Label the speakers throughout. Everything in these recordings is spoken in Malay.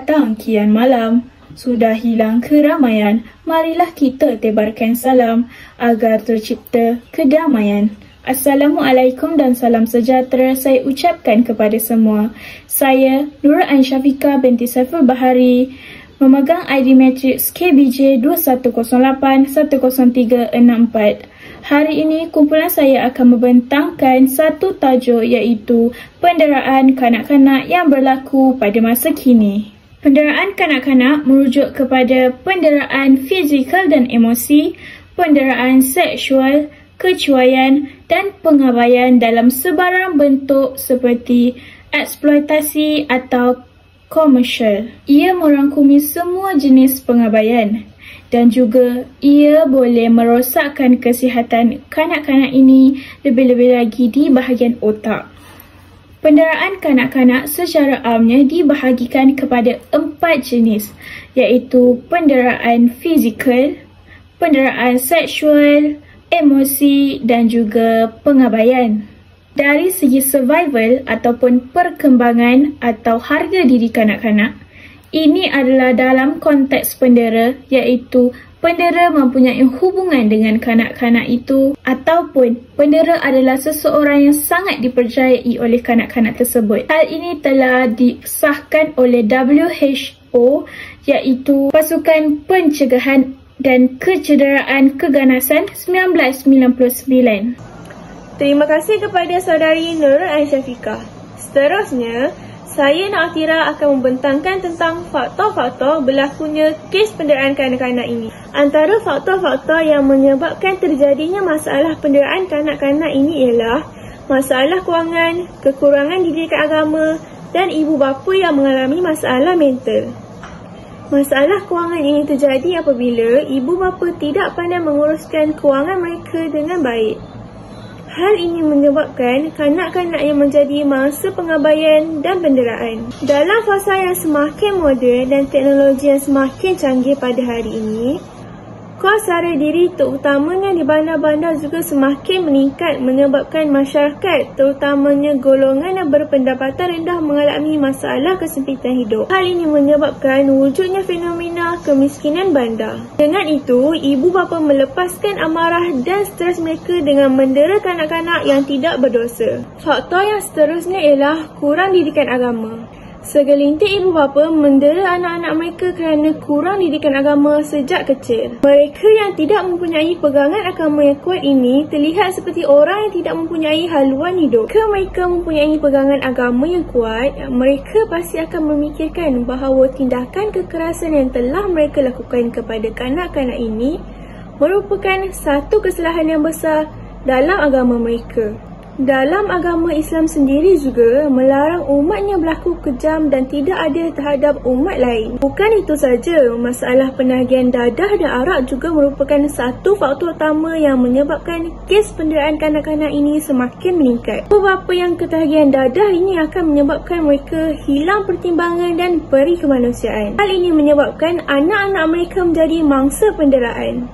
Speaker 1: datang kian malam. Sudah hilang keramaian, marilah kita tebarkan salam agar tercipta kedamaian. Assalamualaikum dan salam sejahtera saya ucapkan kepada semua. Saya Nur Ain Syafiqah binti Saiful Bahari, memegang ID Matrix KBJ 2108-10364. Hari ini kumpulan saya akan membentangkan satu tajuk iaitu penderaan kanak-kanak yang berlaku pada masa kini. Penderaan kanak-kanak merujuk kepada penderaan fizikal dan emosi, penderaan seksual, kecuaian dan pengabaian dalam sebarang bentuk seperti eksploitasi atau komersial. Ia merangkumi semua jenis pengabaian dan juga ia boleh merosakkan kesihatan kanak-kanak ini, lebih-lebih lagi di bahagian otak. Penderaan kanak-kanak secara amnya dibahagikan kepada 4 jenis, iaitu penderaan fizikal, penderaan seksual, emosi dan juga pengabaian. Dari segi survival ataupun perkembangan atau harga diri kanak-kanak, ini adalah dalam konteks pendera, iaitu pendera mempunyai hubungan dengan kanak-kanak itu ataupun pendera adalah seseorang yang sangat dipercayai oleh kanak-kanak tersebut. Hal ini telah disahkan oleh WHO, iaitu Pasukan Pencegahan dan Kecederaan Keganasan 1999.
Speaker 2: Terima kasih kepada saudari Nur Ain Syafiqah. Seterusnya, saya nak Atira akan membentangkan tentang faktor-faktor berlakunya kes penderaan kanak-kanak ini. Antara faktor-faktor yang menyebabkan terjadinya masalah penderaan kanak-kanak ini ialah masalah kewangan, kekurangan didikan agama dan ibu bapa yang mengalami masalah mental. Masalah kewangan ini terjadi apabila ibu bapa tidak pandai menguruskan kewangan mereka dengan baik. Hal ini menyebabkan kanak-kanak yang menjadi mangsa pengabaian dan penderaan. Dalam fasa yang semakin moden dan teknologi yang semakin canggih pada hari ini, kos sara diri terutamanya di bandar-bandar juga semakin meningkat menyebabkan masyarakat, terutamanya golongan yang berpendapatan rendah mengalami masalah kesempitan hidup. Hal ini menyebabkan wujudnya fenomena kemiskinan bandar. Dengan itu, ibu bapa melepaskan amarah dan stres mereka dengan mendera kanak-kanak yang tidak berdosa. Faktor yang seterusnya ialah kurang didikan agama. Segelintir ibu bapa mendera anak-anak mereka kerana kurang didikan agama sejak kecil. Mereka yang tidak mempunyai pegangan agama yang kuat ini terlihat seperti orang yang tidak mempunyai haluan hidup. Jika mereka mempunyai pegangan agama yang kuat, mereka pasti akan memikirkan bahawa tindakan kekerasan yang telah mereka lakukan kepada kanak-kanak ini merupakan satu kesalahan yang besar dalam agama mereka. Dalam agama Islam sendiri juga melarang umatnya berlaku kejam dan tidak adil terhadap umat lain. Bukan itu saja, masalah penagihan dadah dan arak juga merupakan satu faktor utama yang menyebabkan kes penderaan kanak-kanak ini semakin meningkat. Beberapa yang ketagihan dadah ini akan menyebabkan mereka hilang pertimbangan dan peri kemanusiaan. Hal ini menyebabkan anak-anak mereka menjadi mangsa penderaan.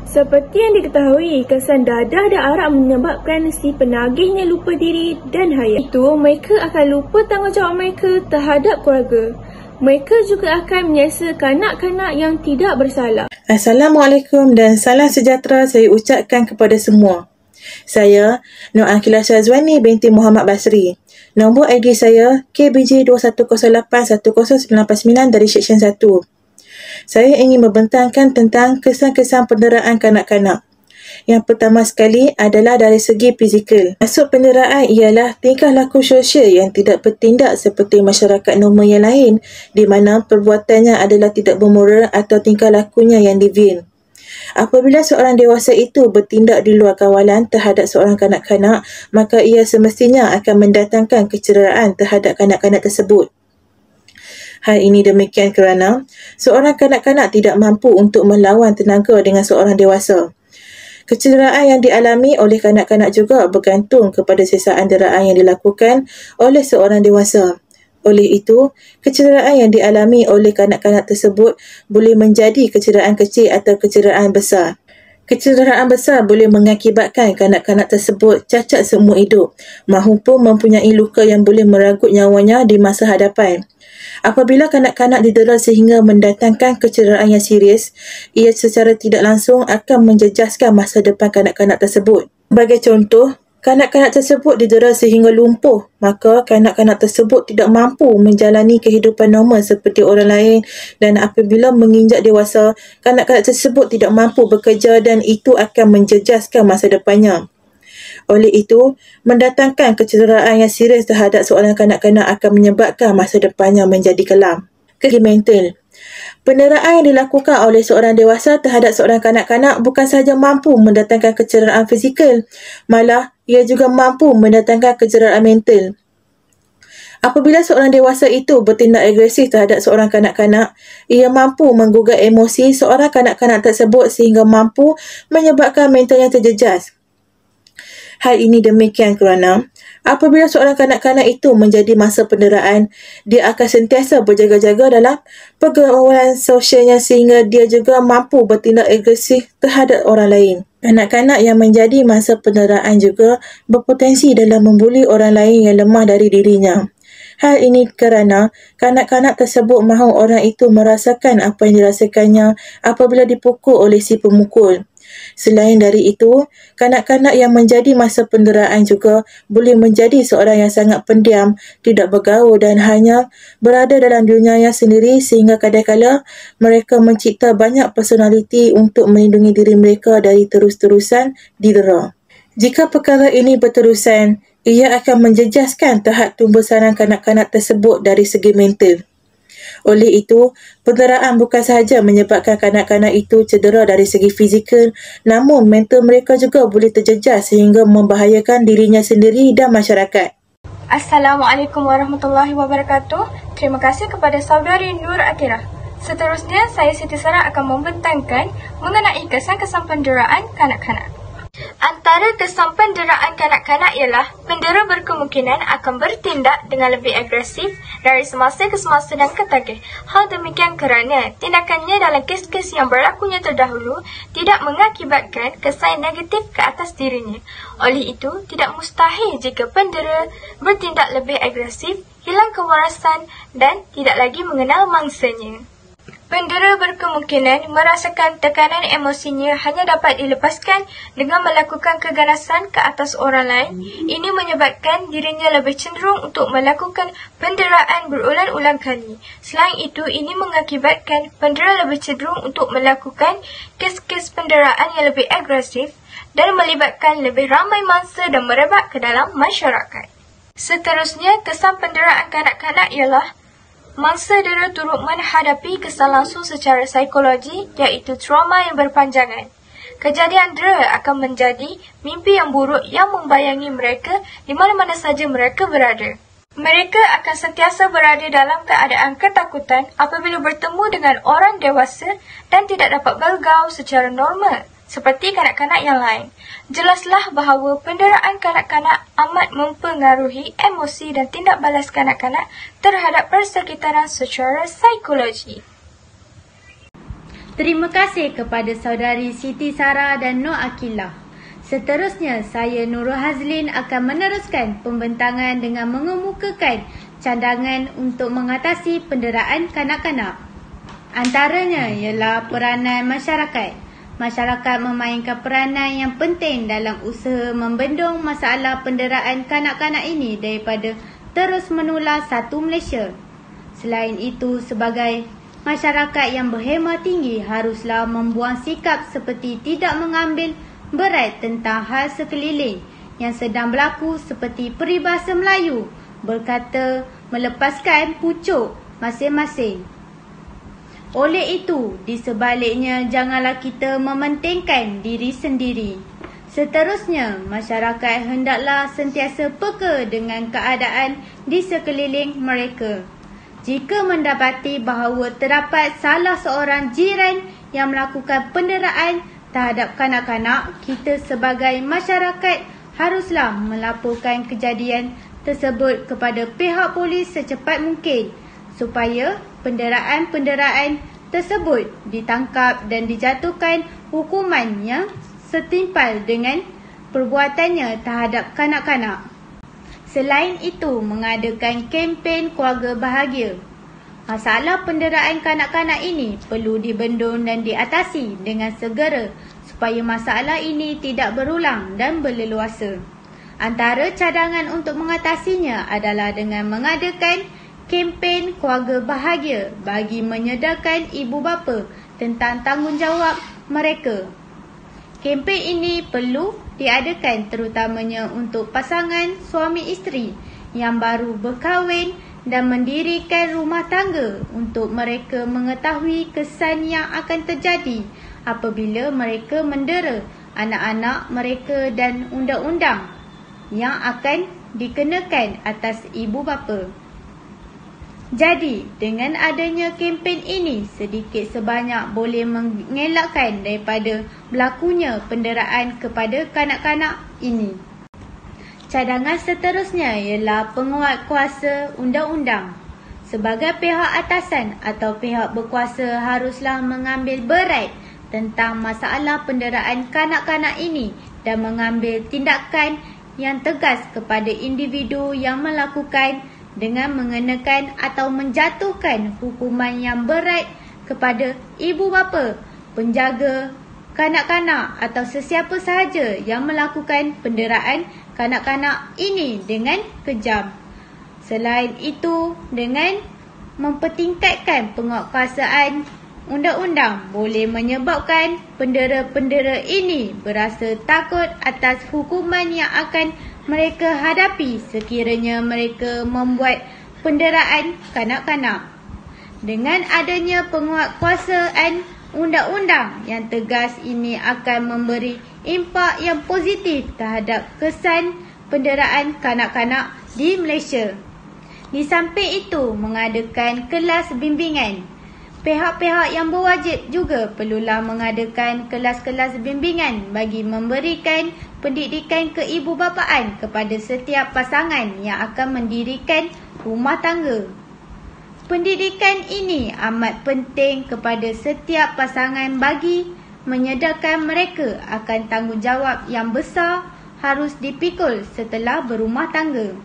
Speaker 2: Seperti yang diketahui, kesan dadah dan arak menyebabkan si penagihnya lupa diri dan hayat. Itu, mereka akan lupa tanggungjawab mereka terhadap keluarga. Mereka juga akan menyiksa kanak-kanak yang tidak bersalah.
Speaker 3: Assalamualaikum dan salam sejahtera saya ucapkan kepada semua. Saya Nur Aqilah Syazwani binti Muhammad Basri. Nombor ID saya KBJ 2108-10989 dari Seksyen 1. Saya ingin membentangkan tentang kesan-kesan penderaan kanak-kanak. Yang pertama sekali adalah dari segi fizikal. Maksud penderaan ialah tingkah laku sosial yang tidak bertindak seperti masyarakat normal yang lain, di mana perbuatannya adalah tidak bermoral atau tingkah lakunya yang deviant. Apabila seorang dewasa itu bertindak di luar kawalan terhadap seorang kanak-kanak, maka ia semestinya akan mendatangkan kecederaan terhadap kanak-kanak tersebut. Hal ini demikian kerana seorang kanak-kanak tidak mampu untuk melawan tenaga dengan seorang dewasa. Kecederaan yang dialami oleh kanak-kanak juga bergantung kepada sesaan deraan yang dilakukan oleh seorang dewasa. Oleh itu, kecederaan yang dialami oleh kanak-kanak tersebut boleh menjadi kecederaan kecil atau kecederaan besar. Kecederaan besar boleh mengakibatkan kanak-kanak tersebut cacat seumur hidup mahupun mempunyai luka yang boleh meragut nyawanya di masa hadapan. Apabila kanak-kanak didera sehingga mendatangkan kecederaan yang serius, ia secara tidak langsung akan menjejaskan masa depan kanak-kanak tersebut. Sebagai contoh, kanak-kanak tersebut didera sehingga lumpuh, maka kanak-kanak tersebut tidak mampu menjalani kehidupan normal seperti orang lain, dan apabila menginjak dewasa, kanak-kanak tersebut tidak mampu bekerja dan itu akan menjejaskan masa depannya. Oleh itu, mendatangkan kecederaan yang serius terhadap seorang kanak-kanak akan menyebabkan masa depannya menjadi kelam. Segi mental. Penderaan yang dilakukan oleh seorang dewasa terhadap seorang kanak-kanak bukan sahaja mampu mendatangkan kecederaan fizikal, malah ia juga mampu mendatangkan kecederaan mental. Apabila seorang dewasa itu bertindak agresif terhadap seorang kanak-kanak, ia mampu menggugat emosi seorang kanak-kanak tersebut sehingga mampu menyebabkan mentalnya terjejas. Hal ini demikian kerana apabila seorang kanak-kanak itu menjadi masa penderaan, dia akan sentiasa berjaga-jaga dalam pergaulan sosialnya sehingga dia juga mampu bertindak agresif terhadap orang lain. Kanak-kanak yang menjadi masa penderaan juga berpotensi dalam membuli orang lain yang lemah dari dirinya. Hal ini kerana kanak-kanak tersebut mahu orang itu merasakan apa yang dirasakannya apabila dipukul oleh si pemukul. Selain dari itu, kanak-kanak yang menjadi masa penderaan juga boleh menjadi seorang yang sangat pendiam, tidak bergaul dan hanya berada dalam dunianya sendiri sehingga kadang-kadang mereka mencipta banyak personaliti untuk melindungi diri mereka dari terus-terusan didera. Jika perkara ini berterusan, ia akan menjejaskan tahap tumbuh sarang kanak-kanak tersebut dari segi mental. Oleh itu, penderaan bukan sahaja menyebabkan kanak-kanak itu cedera dari segi fizikal, namun mental mereka juga boleh terjejas sehingga membahayakan dirinya sendiri dan masyarakat.
Speaker 1: Assalamualaikum warahmatullahi wabarakatuh. Terima kasih kepada saudari Nur Atira. Seterusnya, saya Siti Sarah akan membentangkan mengenai kesan-kesan penderaan kanak-kanak. Antara kesan penderaan kanak-kanak ialah pendera berkemungkinan akan bertindak dengan lebih agresif dari semasa ke semasa dan ketagih. Hal demikian kerana tindakannya dalam kes-kes yang berlakunya terdahulu tidak mengakibatkan kesan negatif ke atas dirinya. Oleh itu, tidak mustahil jika pendera bertindak lebih agresif, hilang kewarasan dan tidak lagi mengenal mangsanya. Pendera berkemungkinan merasakan tekanan emosinya hanya dapat dilepaskan dengan melakukan keganasan ke atas orang lain. Ini menyebabkan dirinya lebih cenderung untuk melakukan penderaan berulang-ulang kali. Selain itu, ini mengakibatkan pendera lebih cenderung untuk melakukan kes-kes penderaan yang lebih agresif dan melibatkan lebih ramai mangsa dan merebak ke dalam masyarakat. Seterusnya, kesan penderaan kanak-kanak ialah mangsa dera turut menghadapi kesan langsung secara psikologi iaitu trauma yang berpanjangan. Kejadian dera akan menjadi mimpi yang buruk yang membayangi mereka di mana-mana saja mereka berada. Mereka akan sentiasa berada dalam keadaan ketakutan apabila bertemu dengan orang dewasa dan tidak dapat bergaul secara normal seperti kanak-kanak yang lain. Jelaslah bahawa penderaan kanak-kanak amat mempengaruhi emosi dan tindak balas kanak-kanak terhadap persekitaran secara psikologi.
Speaker 4: Terima kasih kepada saudari Siti Sarah dan Nur Akilah. Seterusnya, saya Nurul Hazlin akan meneruskan pembentangan dengan mengemukakan cadangan untuk mengatasi penderaan kanak-kanak. Antaranya ialah peranan masyarakat. Masyarakat memainkan peranan yang penting dalam usaha membendung masalah penderaan kanak-kanak ini daripada terus menular satu Malaysia. Selain itu, sebagai masyarakat yang berhema tinggi haruslah membuang sikap seperti tidak mengambil berat tentang hal sekeliling yang sedang berlaku seperti peribahasa Melayu berkata melepaskan pucuk masing-masing. Oleh itu, di sebaliknya, janganlah kita mementingkan diri sendiri. Seterusnya, masyarakat hendaklah sentiasa peka dengan keadaan di sekeliling mereka. Jika mendapati bahawa terdapat salah seorang jiran yang melakukan penderaan terhadap kanak-kanak, kita sebagai masyarakat haruslah melaporkan kejadian tersebut kepada pihak polis secepat mungkin supaya penderaan-penderaan tersebut ditangkap dan dijatuhkan hukuman yang setimpal dengan perbuatannya terhadap kanak-kanak. Selain itu, mengadakan kempen keluarga bahagia. Masalah penderaan kanak-kanak ini perlu dibendung dan diatasi dengan segera supaya masalah ini tidak berulang dan berleluasa. Antara cadangan untuk mengatasinya adalah dengan mengadakan kempen keluarga bahagia bagi menyedarkan ibu bapa tentang tanggungjawab mereka. Kempen ini perlu diadakan terutamanya untuk pasangan suami isteri yang baru berkahwin dan mendirikan rumah tangga untuk mereka mengetahui kesan yang akan terjadi apabila mereka mendera anak-anak mereka dan undang-undang yang akan dikenakan atas ibu bapa. Jadi, dengan adanya kempen ini sedikit sebanyak boleh mengelakkan daripada berlakunya penderaan kepada kanak-kanak ini. Cadangan seterusnya ialah penguat kuasa undang-undang. Sebagai pihak atasan atau pihak berkuasa haruslah mengambil berat tentang masalah penderaan kanak-kanak ini dan mengambil tindakan yang tegas kepada individu yang melakukan dengan mengenakan atau menjatuhkan hukuman yang berat kepada ibu bapa, penjaga kanak-kanak atau sesiapa sahaja yang melakukan penderaan kanak-kanak ini dengan kejam. Selain itu, dengan mempertingkatkan penguatkuasaan undang-undang boleh menyebabkan pendera-pendera ini berasa takut atas hukuman yang akan mereka hadapi sekiranya mereka membuat penderaan kanak-kanak. Dengan adanya penguatkuasaan undang-undang yang tegas ini akan memberi impak yang positif terhadap kesan penderaan kanak-kanak di Malaysia. Di samping itu, mengadakan kelas bimbingan. Pihak-pihak yang berwajib juga perlulah mengadakan kelas-kelas bimbingan bagi memberikan pendidikan keibubapaan kepada setiap pasangan yang akan mendirikan rumah tangga. Pendidikan ini amat penting kepada setiap pasangan bagi menyedarkan mereka akan tanggungjawab yang besar harus dipikul setelah berumah tangga.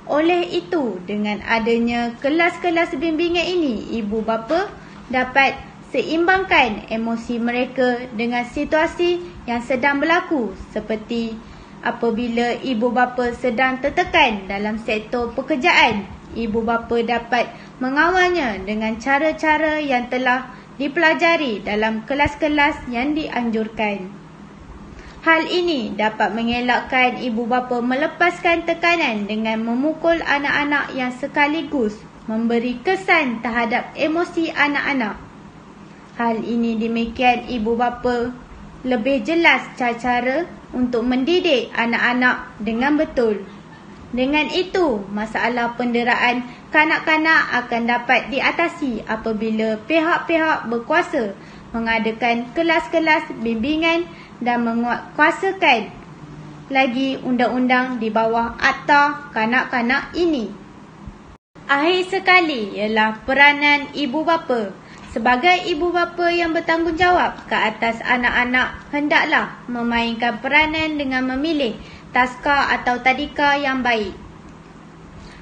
Speaker 4: Oleh itu, dengan adanya kelas-kelas bimbingan ini, ibu bapa dapat seimbangkan emosi mereka dengan situasi yang sedang berlaku seperti apabila ibu bapa sedang tertekan dalam sektor pekerjaan, ibu bapa dapat mengawalnya dengan cara-cara yang telah dipelajari dalam kelas-kelas yang dianjurkan. Hal ini dapat mengelakkan ibu bapa melepaskan tekanan dengan memukul anak-anak yang sekaligus memberi kesan terhadap emosi anak-anak. Hal ini demikian ibu bapa lebih jelas cara untuk mendidik anak-anak dengan betul. Dengan itu, masalah penderaan kanak-kanak akan dapat diatasi apabila pihak-pihak berkuasa mengadakan kelas-kelas bimbingan dan menguatkuasakan lagi undang-undang di bawah Akta Kanak-kanak ini. Akhir sekali ialah peranan ibu bapa. Sebagai ibu bapa yang bertanggungjawab ke atas anak-anak, hendaklah memainkan peranan dengan memilih taska atau tadika yang baik.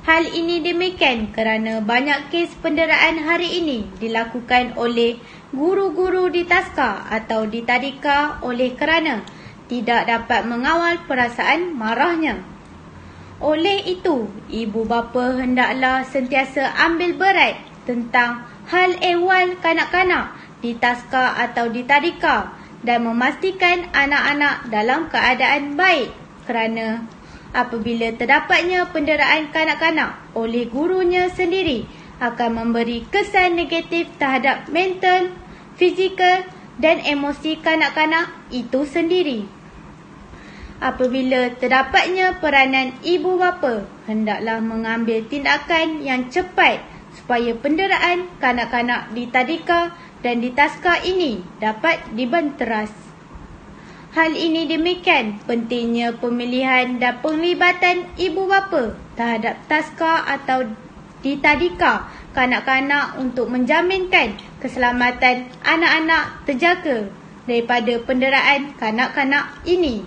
Speaker 4: Hal ini demikian kerana banyak kes penderaan hari ini dilakukan oleh guru-guru di taska atau di tadika oleh kerana tidak dapat mengawal perasaan marahnya. Oleh itu, ibu bapa hendaklah sentiasa ambil berat tentang hal ehwal kanak-kanak di taska atau di tadika dan memastikan anak-anak dalam keadaan baik kerana apabila terdapatnya penderaan kanak-kanak oleh gurunya sendiri akan memberi kesan negatif terhadap mental, fizikal dan emosi kanak-kanak itu sendiri. Apabila terdapatnya peranan ibu bapa, hendaklah mengambil tindakan yang cepat supaya penderaan kanak-kanak di tadika dan di taska ini dapat dibenteras. Hal ini demikian pentingnya pemilihan dan penglibatan ibu bapa terhadap taska atau di tadika kanak-kanak untuk menjaminkan keselamatan anak-anak terjaga daripada penderaan kanak-kanak ini.